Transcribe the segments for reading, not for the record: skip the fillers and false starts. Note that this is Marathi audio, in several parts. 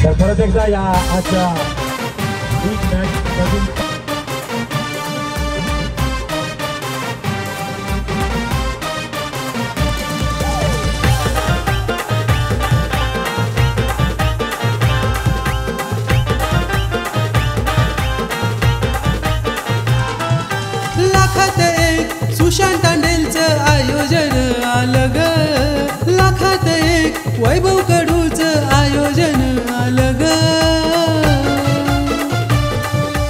तर परत एकदा या आजच्या लीग मॅच लाखात एक सुशांत तांडेलचं आयोजन आलं ग, लाखात एक वैभव कडूचं आयोजन आलं ग.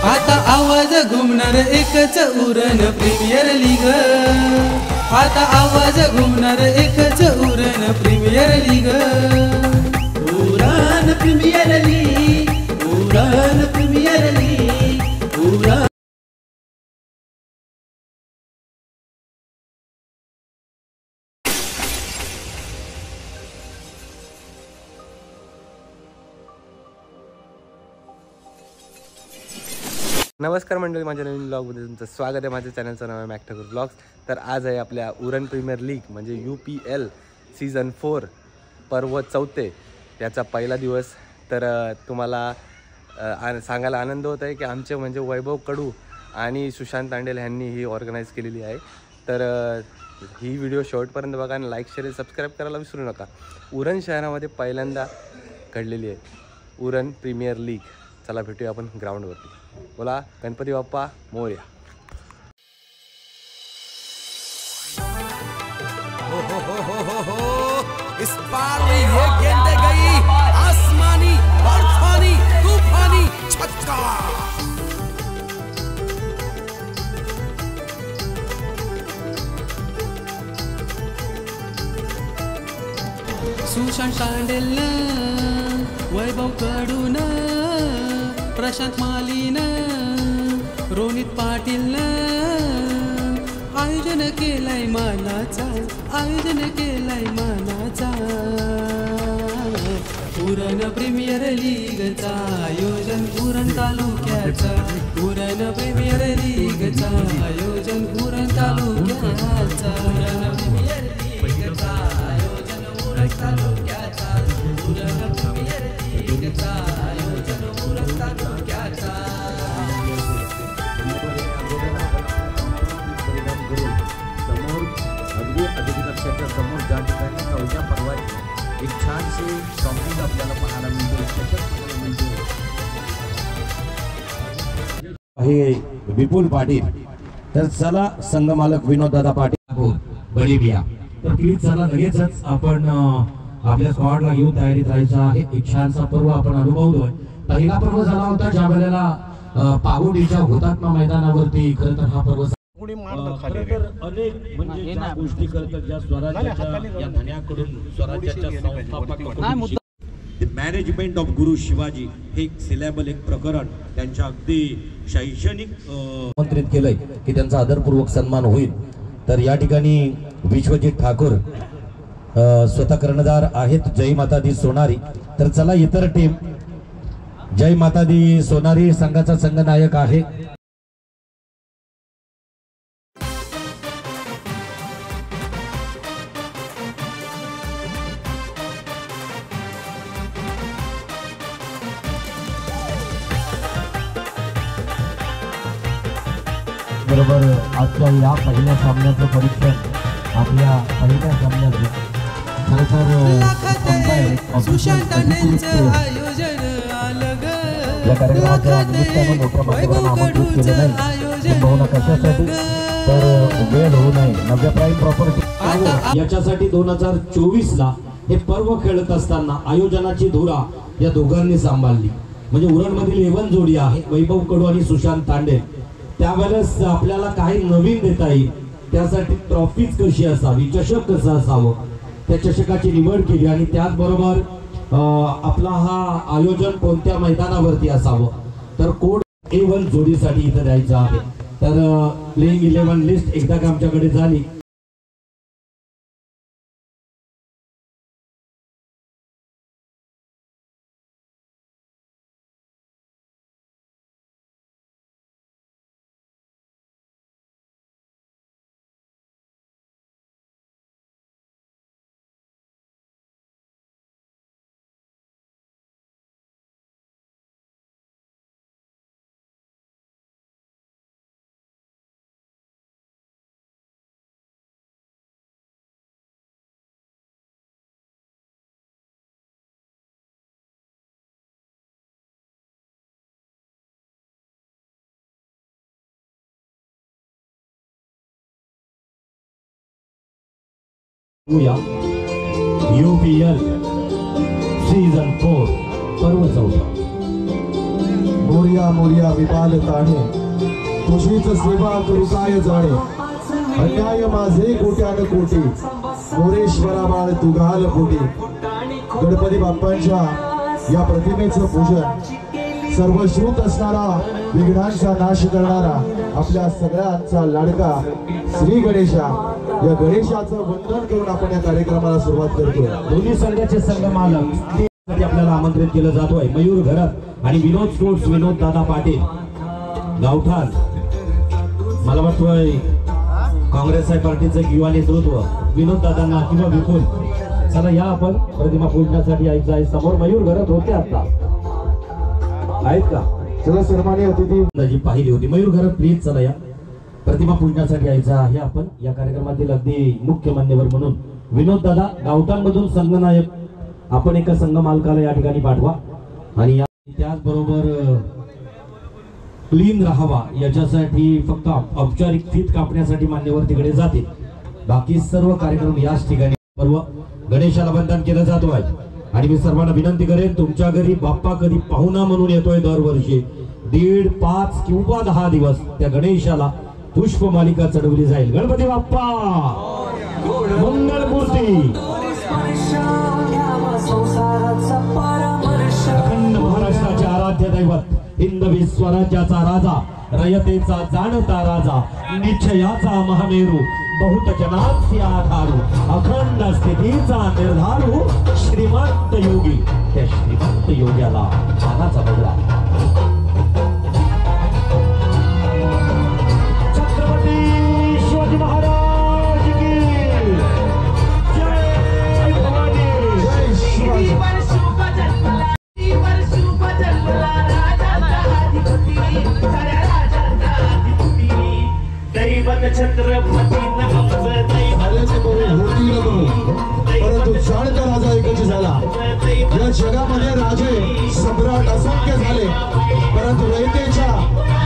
आता आवाज घुमणार एकच उरण प्रीमियर लीग, आता आवाज घुमणार एकच Uran premier league. Uran premier league, Uran premier league, Uran. नमस्कार मंडळी, माझ्या नवीन ब्लॉगमध्ये तुमचं स्वागत आहे. माझ्या चॅनलचं नाव आहे मॅक ठाकूर ब्लॉग्स. तर आज आहे आपल्या उरण प्रीमियर लीग म्हणजे UPL सीझन 4 पर्व 4 याचा पहिला दिवस. तर तुम्हाला सांगायला आनंद होत आहे की आमचे म्हणजे वैभव कडू आणि सुशांत तांडेल यांनी ही ऑर्गनाईज केलेली आहे. तर ही व्हिडिओ शेवटपर्यंत बघा आणि लाईक शेअर सबस्क्राईब करायला विसरू नका. उरण शहरामध्ये पहिल्यांदा घडलेली आहे उरण प्रीमियर लीग. चला भेटूया आपण ग्राउंडवरती. बोला गणपती बाप्पा मोरया. इस बार में ये गेंदे गई आसमानी बर्फानी तूफानी छक्का. सुशांत तांडेल, वैभव कडून, प्रशांत मालीन, रोनित पाटील आयोजन केलंय मानाचा, आयोजन केलंय मानाचा. उरण प्रीमियर लीगचा आयोजन उरण तालुक्याचा, उरण प्रीमियर लीगचा आयोजन उरण तालुक्याचा, उरण प्रीमियर लीगचा आयोजन उरण तालुक्याचा, उरण प्रीमियर लीगचा आयोजन उरण तालुक्याचा. समोर अगदी अधिकाऱ्यांच्या समोर ज्या ठिकाणी 4थ्या पर्वाची एक छानशी शॉपिंग आपल्याला पाहायला मिळते आहे विपुल पाटील. तर चला संघमालक विनोद दादा पाटील बडीबिया. तर प्लीज चला लगेचच आपण आपल्या स्क्वॉडला घेऊन तयारीत राहायचं आहे. एक छानसा पर्व आपण अनुभवतोय. पहिला पर्व झाला होता ज्या वेळेला पागोडीच्या हुतात्मा मैदानावरती. खरं तर हा पर्व अनेक म्हणजे ज्या गोष्टी करतात, ज्या स्वराज्याच्या या धन्याकडून स्वराज्याच्या संस्थापकाकडून मॅनेजमेंट ऑफ गुरु शिवाजी हे एक सिलेबल एक प्रकरण त्यांच्या अगदी शैक्षणिक आमंत्रित केलंय की त्यांचा आदरपूर्वक सन्मान होईल. तर या ठिकाणी विश्वजित ठाकूर स्वतः कर्णधार आहेत, जय माता दी सोनारी. तर चला इतर टीम जय माता दी सोनारी संघाचा संघनायक आहे. बरोबर आजच्या या पहिल्या सामन्याचं परीक्षण आपल्या पहिल्या सामन्याचं सुशांत तांडेलचं आयोजन आलं ग, या कार्यक्रमाच्या निमित्तानं मोठ्या मान्यवरांना आमंत्रित केले नाही. बहुना कशासाठी तर वेळ होऊ नये. नव्या प्राईम प्रॉपर्टी याच्यासाठी 2024ला हे पर्व खेळत असताना आयोजनाची धुरा या दोघांनी सांभाळली. म्हणजे उरणमधील 11 जोडी आहे, वैभव कडू आणि सुशांत तांडेल. त्यावेळेस आपल्याला काही नवीन देता येईल, त्यासाठी ट्रॉफीज कशी असावी, चषक कसं असावं, त्या चषकाची निवड केली. आणि त्याचबरोबर आपला हा आयोजन कोणत्या मैदानावरती असावं तर कोड A1 जोडीसाठी इथं द्यायचं आहे. तर प्लेइंग 11 लिस्ट एकदा का आमच्याकडे झाली UPL सीझन 4 पर्व 4. मोर्या मोर्या विपाल ताणे तुझीच सेवा करू काय जाणे अन्याय माझे कोट्यान कोटी मोरेश्वरा बाळ तुघाल पोटी. गणपती बाप्पांच्या या प्रतिमेचं पूजन सर्वश्रुत असणारा विघ्नांचा नाश करणारा आपल्या सगळ्यांचा लाडका श्री गणेशा या गणेशाचं वंदन करून आपण या कार्यक्रमाला सुरुवात करतोय. दोन्ही संघाचे संघमालक आपल्याला आमंत्रित केलं जातोय. मयूर घरत आणि विनोद स्पोर्ट्स विनोद दादा पाटील गावठाण. मला वाटतोय काँग्रेस पार्टीचं युवा नेतृत्व विनोद दादांना किंवा विपुल. चला या आपण प्रतिमा पूजनासाठी यायचं आहे. समोर मयूर घरत होते आता आहेत का? चला सन्माननीय अतिथी पाहिली होती. मयूर घरत प्लीज चला या प्रतिमा पूजनासाठी यायचं आहे आपण. या कार्यक्रमातील अगदी मुख्य मान्यवर म्हणून विनोद दादा गावठाणमधून संघनायक आपण एका संघ मालकाला या ठिकाणी पाठवा आणि त्याचबरोबर क्लीन राहावा याच्यासाठी फक्त औपचारिक फीत कापण्यासाठी मान्यवर तिकडे जातील. बाकी सर्व कार्यक्रम याच ठिकाणी पर्व गणेशाला वंदन केलं जातो आहे. आणि मी सर्वांना विनंती करेन तुमच्या घरी बाप्पा कधी पाहुणा म्हणून येतोय दरवर्षी 1.5, 5 किंवा 10 दिवस त्या गणेशाला पुष्पमालिका चढवली जाईल. गणपती बाप्पा मंगलमूर्ती. अखंड महाराष्ट्राचे आराध्य दैवत हिंदवी स्वराज्याचा राजा रयतेचा जाणता राजा निश्चयाचा महामेरू बहुत जनांचे आधारू अखंड स्थितीचा निर्धारू श्रीमंत योगी. त्या श्रीमंत योग्याला मानाचा बदला. छत्रपती शिवाजी महाराज की जय. भवानी जय शिवाजी. परंतु जाणता राजा एकच झाला. या जगामध्ये राजे सम्राट असंख्य झाले परंतु रयतेच्या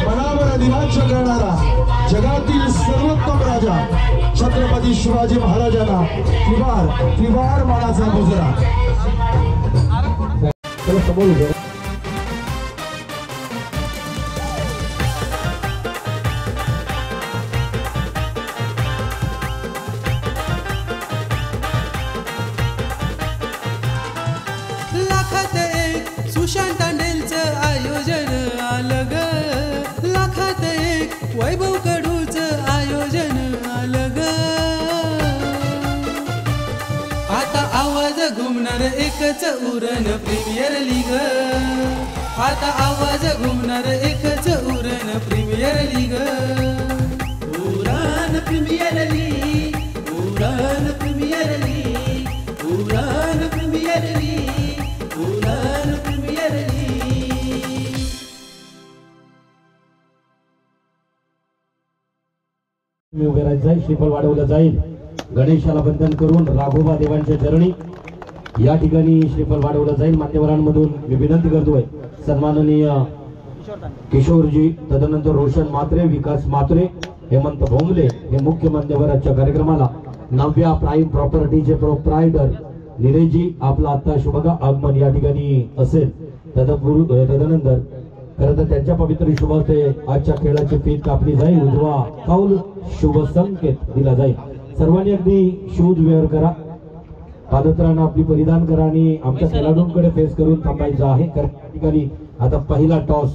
मनावर अधिराज्य करणारा जगातील सर्वोत्तम राजा छत्रपती शिवाजी महाराजांना त्रिवार मानाचा मुजरा. लाखात एक सुशांत तांडेलचं आयोजन आलं ग. लाखात एक वैभव कडूचं आयोजन आलं ग. आता आवाज घुमणार एकच उरण प्रीमियर लीग. आता आवाज घुमणार एकच Uran premier league. Uran premier league. Uran premier league. Uran premier league. उभे राहायचं आहे. श्रीफळ वाढवलं जाईल. गणेशाला वंदन करून राघोबा देवांच्या चरणी या ठिकाणी श्रीफळ वाढवलं जाईल. मान्यवरांमधून मी विनंती करतोय सन्माननीय किशोरजी, तदनंतर रोशन मात्रे, विकास मात्रे, हेमंत भोंगले हे मुख्य मान्यवर आजच्या कार्यक्रमाला. नव्या प्राईम प्रॉपर्टीचे प्रोप्रायटर निलेशजी आपला आता शुभगा आगमन या ठिकाणी असेल. तदनंतर खरं तर त्यांच्या पवित्र शुभ हस्ते आजच्या खेळाची फीत कापली जाईल. उजवा कौल शुभ संकेत दिला जाईल. सर्वांनी अगदी शूज वेअर करा, पादत्राणं आपली परिधान करा आणि आमच्या खेळाडूंकडे फेस करून थांबायचं आहे. कारण या ठिकाणी आता पहिला टॉस.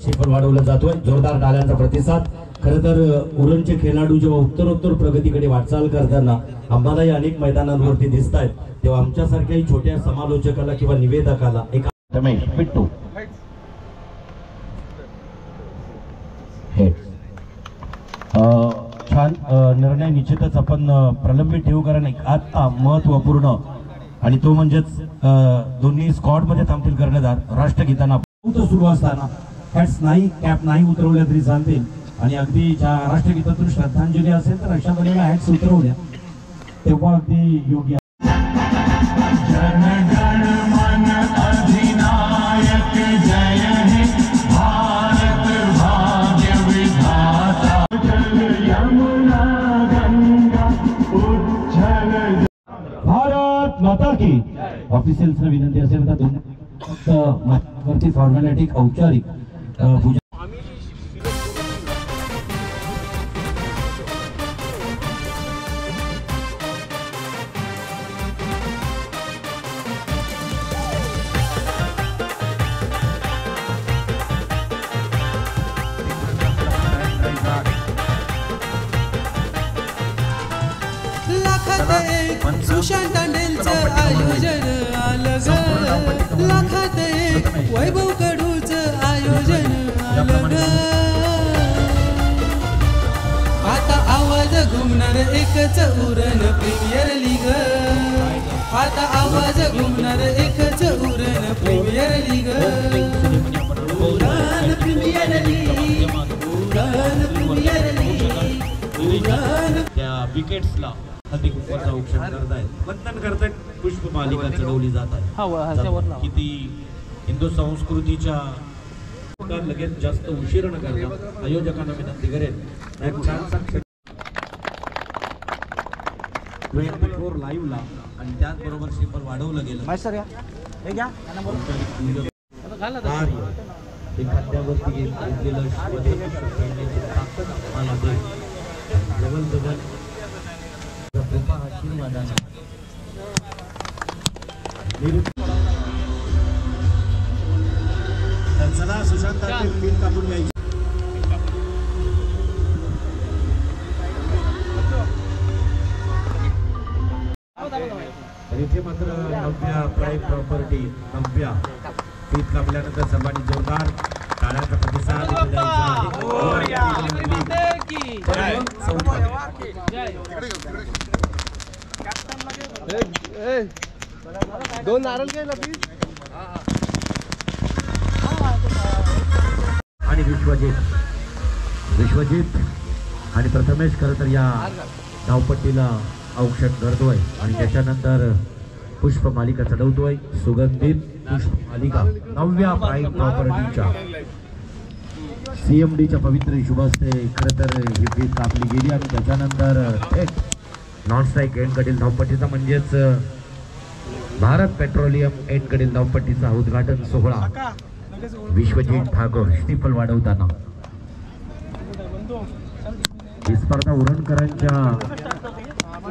शिफर वाढवलं जातोय. जोरदार टाळ्यांचा प्रतिसाद. खरं तर उरणचे खेळाडू जेव्हा उत्तरोत्तर प्रगतीकडे वाटचाल करताना आम्हालाही अनेक मैदानांवरती दिसत आहेत, तेव्हा आमच्यासारख्याही छोट्या समालोचकाला किंवा निवेदकाला एक रमेश पिट्टू छान निर्णय निश्चितच आपण प्रलंबित ठेवू. कारण आता महत्वपूर्ण आणि तो म्हणजेच दोन्ही स्क्वॉड मध्ये थांबतील कर्णधार राष्ट्रगीतांना सुरू असताना हॅट्स नाही कॅप नाही उतरवल्या तरी चालतील. आणि अगदी ज्या राष्ट्रगीतातून श्रद्धांजली असेल तर रक्षाबंधनला हॅट्स उतरवू द्या, तेव्हा अगदी योग्य. भारत माता की. ऑफिशियल्सना विनंती असेल तर दोन वरती फॉर्मॅलिटी औपचारिक पूजा. सुशांत दांडेलचं आयोजन आलं ग, लाखात एक वैभव कडूचं आयोजन आलं ग. आता आवाज घुमणार एकच उरण प्रीमियर लीग, आता आवाज घुमणार एकच Uran premier league. Uran premier league, Uran premier league, Uran. त्या विकेट्सला अधिक उपवाचा औक्षण करतायत, वंदन करतायत, पुष्पमालिका चढवली जात आहे. किती हिंदू संस्कृतीच्या लगेच जास्त उशीर न करता आयोजकांना विनंती करेल एक छानसा 24 लाईव्हला आणि त्याचबरोबर सिंबल वाढवलं गेलं. एखाद्यावरती घेतलेलं जवळ जवळ चला सुशांत पीठ कापून घ्यायची. इथे मात्र नव्या प्राईम प्रॉपर्टी नव्या पीठ कापल्यानंतर सर्वांनी जोरदार टाळ्यांचा प्रतिसाद दोन नारळ घ्यायला प्लीज. आणि विश्वजित आणि प्रथमेश खरं तर या धावपट्टीला औक्षण करतोय आणि त्याच्यानंतर पुष्पमालिका चढवतोय. सुगंधित पुष्पमालिका नव्या प्राईम प्रॉपर्टीच्या CMDच्या पवित्र शुभस्ते खरं तर ही पीठ कापली गेली आणि त्याच्यानंतर एक नॉन स्ट्राईक एंडकडील धावपट्टीचा म्हणजेच भारत पेट्रोलियम एंडकडील धावपट्टीचा उद्घाटन सोहळा. विश्वजित ठाकूर स्टीफल वाढवताना ही स्पर्धा उरणकरांच्या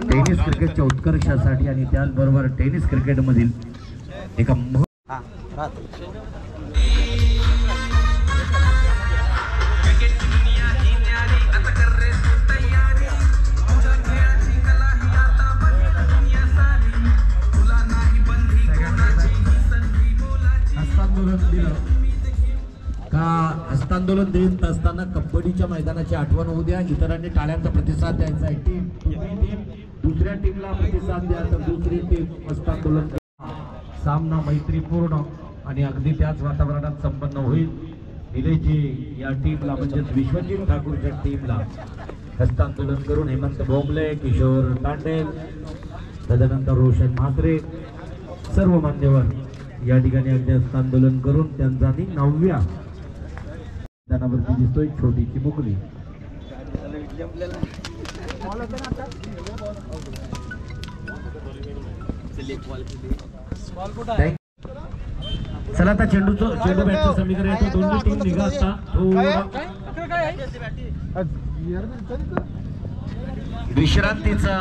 टेनिस क्रिकेटच्या उत्कर्षासाठी आणि त्याचबरोबर टेनिस क्रिकेटमधील एका हस्तांदोलन देत असताना कबड्डीच्या मैदानाची आठवण होऊ द्या. इतरांनी टाळ्यांचा प्रतिसाद द्यायचा आहे. टीम दुसऱ्या टीमला प्रतिसाद द्या तर दुसरी टीम हस्तांदोलन. सामना मैत्रीपूर्ण आणि अगदी त्याच वातावरणात संपन्न होईल. निलेजी या टीमला म्हणजेच विश्वजित ठाकूरच्या टीमला हस्तांदोलन करून हेमंत भोमले, किशोर तांडेल, तदनंतर रोशन म्हात्रे सर्व मान्यवर या ठिकाणी अगदी हस्तांदोलन करून त्यांचा आणि नवव्या मैदानावरती दिसतोय छोटीची मुकली. चला आता चेंडू बॅटचं समीकरण येतो. दोन्ही टीम निघा असता विश्रांतीचा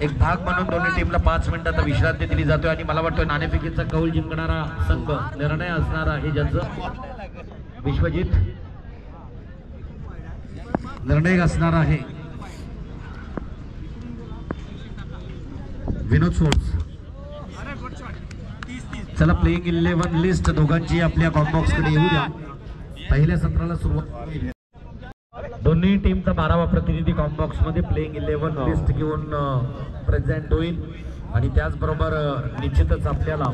एक भाग म्हणून दोन्ही टीमला 5 मिनिटाचा विश्रांती दिली जातोय आणि मला वाटतं नाणेफेकीचा कौल जिंकणारा संघ निर्णय असणार आहे ज्याचं विश्वजित निर्णय असणार आहे. विनोद सोर्स. चला प्लेइंग 11 लिस्ट दोघांची आपल्या कॉम्बॉक्स कडे येऊ द्या. पहिल्या सत्राला सुरुवात. दोन्ही टीमचा 12वा प्रतिनिधी कॉम्बॉक्स मध्ये प्लेइंग 11 लिस्ट घेऊन प्रेझेंट होईल आणि त्याचबरोबर निश्चितच आपल्याला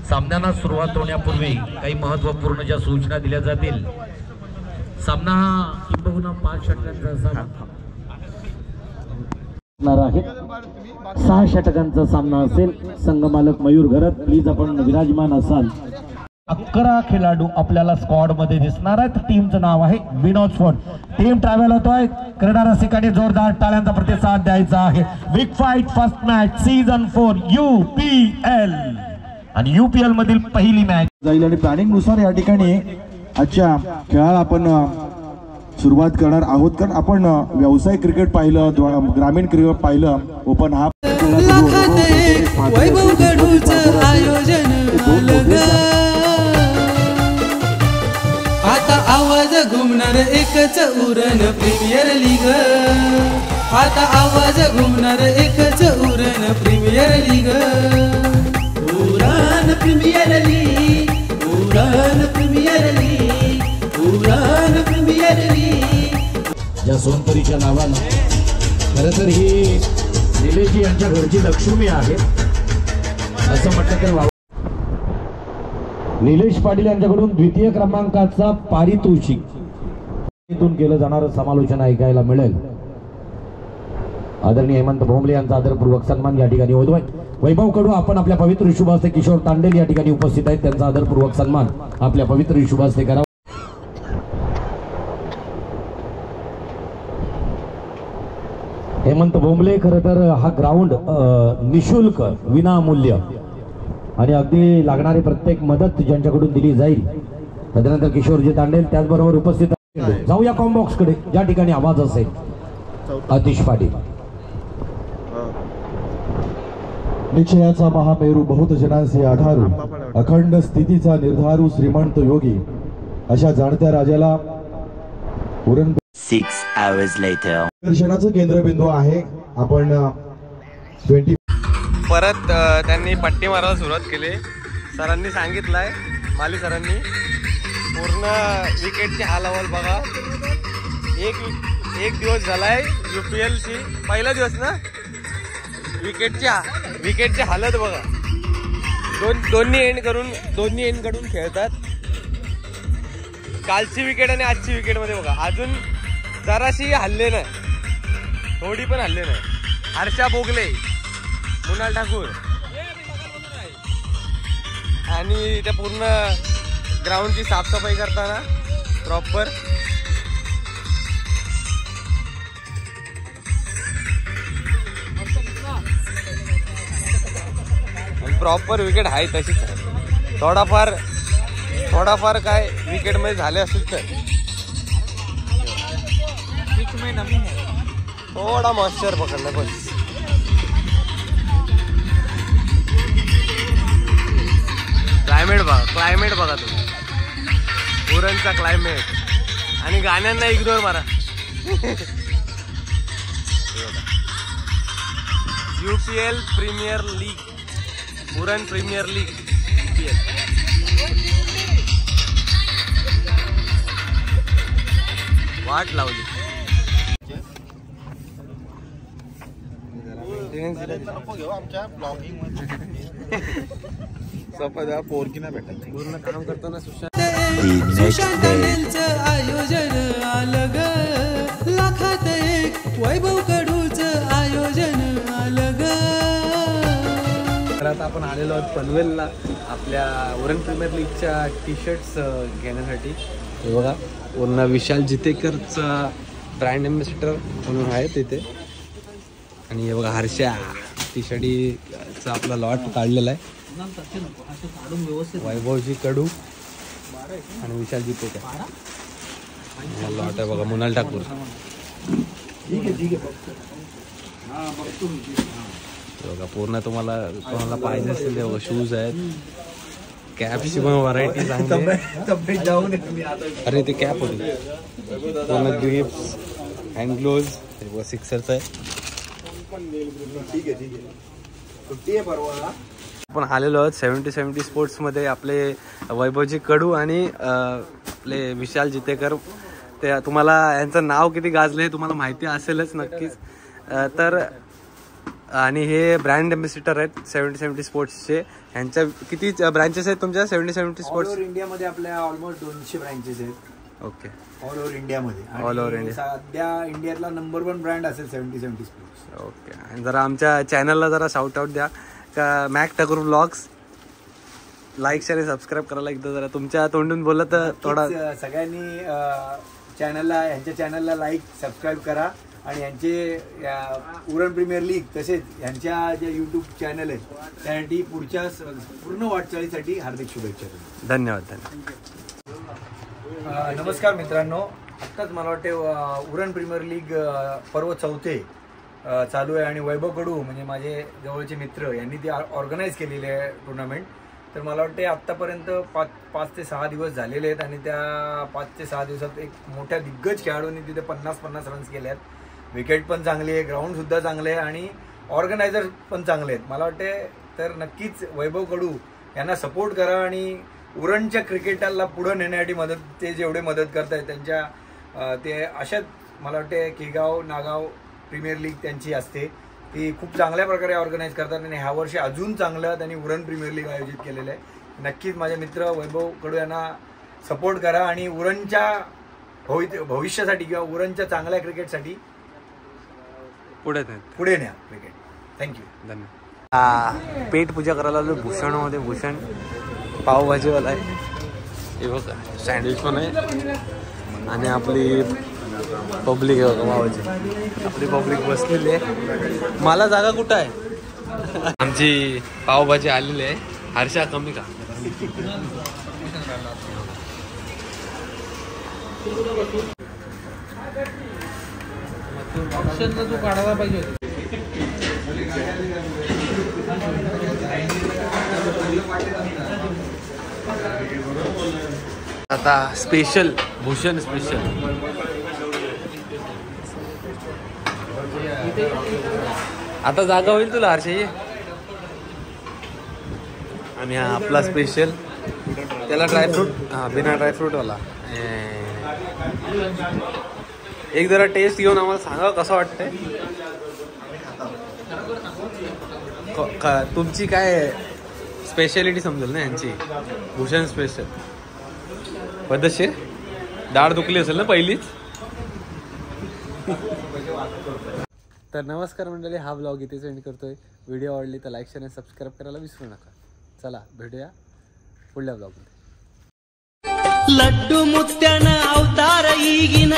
सामन्याला सुरुवात होण्यापूर्वी काही महत्त्वपूर्ण ज्या सूचना दिल्या जातील. सामना हा किंबहुना 5 षटकांचा सामना आहे. 6 षटकांचा सामना असेल. संघमालक मयूर घरत प्लीज आपण विराजमान असाल. 11 खेळाडू आपल्याला स्क्वॉड मध्ये दिसणार आहेत. टीमचं नाव आहे विनोद स्पोर्ट. टीम ट्रॅव्हल होतोय. क्रीडा रसिकांनी जोरदार टाळ्यांचा प्रतिसाद द्यायचा आहे. Big fight first match season 4 UPL आणि UPL मधील पहिली मॅच जाईल आणि प्लॅनिंग नुसार या ठिकाणी आजच्या खेळाला आपण सुरुवात करणार आहोत. कारण आपण व्यावसायिक क्रिकेट पाहिलं, ग्रामीण क्रिकेट पाहिलं, ओपन हाफ वैभव गढूचं आयोजन आलं ग. आता आवाज घुमणार एकच उरण प्रीमियर लीग. आता आवाज घुमणार एकच Uran premier league. Uran premier league, Uran premier league, Uran premier league. ज्या सोनपरीच्या नावानं खरं तर ही निलेशजी यांच्या घरची लक्ष्मी आहे असं म्हटलं तर वाव. निलेश पाटील यांच्याकडून द्वितीय क्रमांकाचा पारितोषिक इथून केलं जाणारं समालोचन ऐकायला मिळेल. आदरणीय हेमंत भोंबले यांचा आदरपूर्वक सन्मान या ठिकाणी होतोय. वैभव कडू आपण आपल्या पवित्र शुभ हस्ते किशोर तांडेल या ठिकाणी उपस्थित आहेत. त्यांचा आदरपूर्वक सन्मान आपल्या पवित्र शुभ हस्ते करा. हेमंत भोंबले खरं तर हा ग्राउंड निशुल्क विनामूल्य आणि अगदी लागणारी प्रत्येक मदत ज्यांच्याकडून दिली जाईल. त्यानंतर किशोरजी तांडेल त्याचबरोबर उपस्थित. जाऊया कॉम्बॉक्स कडे ज्या ठिकाणी आवाज असेल. आतिश पाटील. निश्चयाचा महामेरू बहुत जनांचे आधारू अखंड स्थितीचा निर्धारू श्रीमंत योगी अशा जाणत्या राजाला 6 hours later. दर्शनाचं केंद्रबिंदू आहे. आपण 20 परत त्यांनी पट्टी मारायला सुरुवात केली. सरांनी सांगितलंय, माली सरांनी, पूर्ण विकेटची हालहवाल बघा. एक दिवस झालाय UPLची पहिला दिवस ना. विकेटची हालत बघा. दोन्ही एंड कडून खेळतात. कालची विकेट आणि आजची विकेट मध्ये बघा अजून जराशी हल्ले नाही, थोडी पण हल्ले नाही. हर्षा बोगले, कुणाल ठाकूर आणि त्या पूर्ण ग्राउंडची साफसफाई करताना प्रॉपर विकेट आहे तशीच आहे. थोडाफार काय विकेट मध्ये झाले असेल तर थोडा मॉइश्चर पकडला बस. क्लायमेट बघा तुम्ही, उरणचा क्लायमेट आणि गाण्यांना इग्नोर मारा. UPL premier league, Uran premier league UPL. वाट लावली. पूर्ण काम करताना सुशांत तांडेलचं आयोजन आलं ग. लाखात एक वैभव कडूचं आयोजन आलं ग. आता आपण आलेलो आहोत पनवेलला आपल्या उरण प्रीमियर लीगच्या टी-शर्ट्स घेण्यासाठी. हे बघा पूर्ण विशाल जितेकरचा ब्रँड एम्बॅसिडर म्हणून आहे तिथे. आणि हे बघा हर्षा टी-शर्टचा आपला लॉट काढलेला आहे. वैभवजी कडू आणि विशाल जितेकर लॉट आहे बघा. मुनाल ठाकूर बघा. पूर्ण तुम्हाला पाहिजे असेल ते बघा. शूज आहेत, कॅपची पण व्हरायटी चांगली. अरे ते कॅप होती पूर्ण ग्रिप्स, हँड ग्लोव्ज. हे बघा सिक्सरचं आहे. आपण आलेलो आहोत 70 स्पोर्ट्समध्ये. आपले वैभवजी कडू आणि आपले विशाल जितेकर. ते तुम्हाला यांचं नाव किती गाजलं हे तुम्हाला माहिती असेलच नक्कीच. तर आणि हे ब्रँड एम्बेसिडर आहेत 70-70 स्पोर्ट्सचे. यांच्या किती ब्रांचेस आहेत तुमच्या 70-70 स्पोर्ट्स? ऑल ओव्हर इंडियामध्ये आपल्या ऑलमोस्ट 200 ब्रँचेस आहेत. ओके. ऑल ओव्हर इंडियामध्ये. All over India. सध्या इंडियातला नंबर 1 ब्रँड असेल 70-70 स्पोर्ट्स. ओके. आणि जरा आमच्या चॅनलला जरा शाउट आउट द्या का Mac Thakur vlogs. Like share subscribe करायला एकदा जरा तुमच्या तोंडून बोललं तर थोडा. सगळ्यांनी यांच्या चॅनलला लाईक सबस्क्राईब करा आणि यांचे उरण प्रीमियर लीग तसेच यांच्या ज्या यूट्यूब चॅनल आहेत त्यासाठी पुढच्या पूर्ण वाटचालीसाठी हार्दिक शुभेच्छा. धन्यवाद. नमस्कार मित्रांनो, आत्ताच मला वाटते उरण प्रीमियर लीग पर्व 4 चालू आहे आणि वैभव कडू म्हणजे माझे जवळचे मित्र यांनी ती ऑर्गनाईज केलेली आहे टुर्नामेंट. तर मला वाटते आत्तापर्यंत 5 ते 6 दिवस झालेले आहेत आणि त्या 5 ते 6 दिवसात एक मोठ्या दिग्गज खेळाडूंनी तिथे 50-50 रन्स केले आहेत. विकेट पण चांगली आहे, ग्राउंडसुद्धा चांगले आहे आणि ऑर्गनायझर पण चांगले आहेत. मला वाटते तर नक्कीच वैभव कडू यांना सपोर्ट करा आणि उरणच्या क्रिकेटला पुढं नेण्यासाठी ते जेवढे मदत करत आहेत त्यांच्या ते अशाच मला वाटते केगाव नागाव प्रीमियर लीग त्यांची असते ती खूप चांगल्या प्रकारे ऑर्गनाईज करतात आणि ह्या वर्षी अजून चांगलं त्यांनी उरण प्रीमियर लीग आयोजित केलेलं आहे. नक्कीच माझे मित्र वैभव कडू यांना सपोर्ट करा आणि उरणच्या भविष्यासाठी किंवा उरणच्या चांगल्या क्रिकेटसाठी पुढे न्या क्रिकेट. थँक्यू. धन्यवाद. पेट पूजा करायला आलो भूषणामध्ये. भूषण पावभाजीवाला आहे. हे बघा सँडविच पण आहे आणि आपली पब्लिक आहे बघा पावभाजी. आपली पब्लिक बसलेली आहे. मला जागा कुठं आहे? आमची पावभाजी आलेली आहे. हर्षा कमी का? तू काढायला पाहिजे. आता स्पेशल भूषण स्पेशल. आता जागा होईल तुला हर्षी. आणि हा आपला स्पेशल त्याला ड्रायफ्रूट बिना ड्रायफ्रूटवाला. एक जरा टेस्ट घेऊन आम्हाला सांगा कसं वाटतंय. तुमची काय स्पेशालिटी समजेल ना यांची. भूषण स्पेशल पद्धतशीर. डाळ दुखली असेल ना पहिलीच. तर नमस्कार मंडळी, हा व्लॉग इथेच एंड करतोय. व्हिडिओ आवडली तर लाईक शेअर आणि सबस्क्राईब करायला विसरू नका. चला भेटूया पुढल्या व्लॉगमध्ये. लड्डू मुत्यान अवतार ಈಗಿನ